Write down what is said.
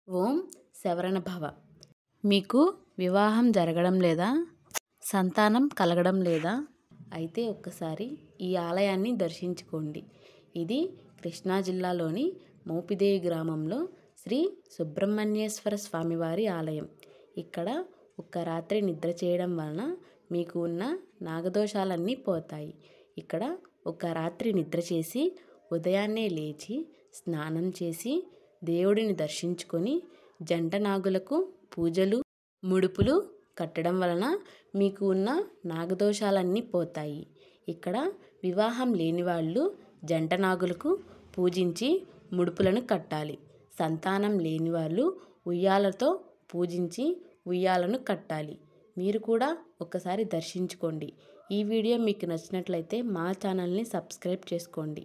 ఓం శరవణ భవ. మీకు వివాహం జరగడం లేదా? సంతానం కలగడం లేదా? అయితే ఒక్కసారి ఈ ఆలయాన్ని దర్శించుకోండి. ఇది కృష్ణా జిల్లాలోని మోపిదేవి గ్రామంలో శ్రీ సుబ్రహ్మణ్యేశ్వర స్వామివారి ఆలయం. ఇక్కడ ఒక్క రాత్రి నిద్ర చేయడం వలన మీకు ఉన్న నాగదోషాలన్నీ పోతాయి. ఇక్కడ ఒక రాత్రి నిద్ర చేసి ఉదయాన్నే లేచి స్నానం చేసి దేవుడిని దర్శించుకొని జంట నాగులకు పూజలు ముడుపులు కట్టడం వలన మీకు ఉన్న నాగదోషాలన్నీ పోతాయి. ఇక్కడ వివాహం లేని వాళ్ళు జంట నాగులకు పూజించి ముడుపులను కట్టాలి. సంతానం లేని వాళ్ళు ఉయ్యాలతో పూజించి ఉయ్యాలను కట్టాలి. మీరు కూడా ఒకసారి దర్శించుకోండి. ఈ వీడియో మీకు నచ్చినట్లయితే మా ఛానల్ని సబ్స్క్రైబ్ చేసుకోండి.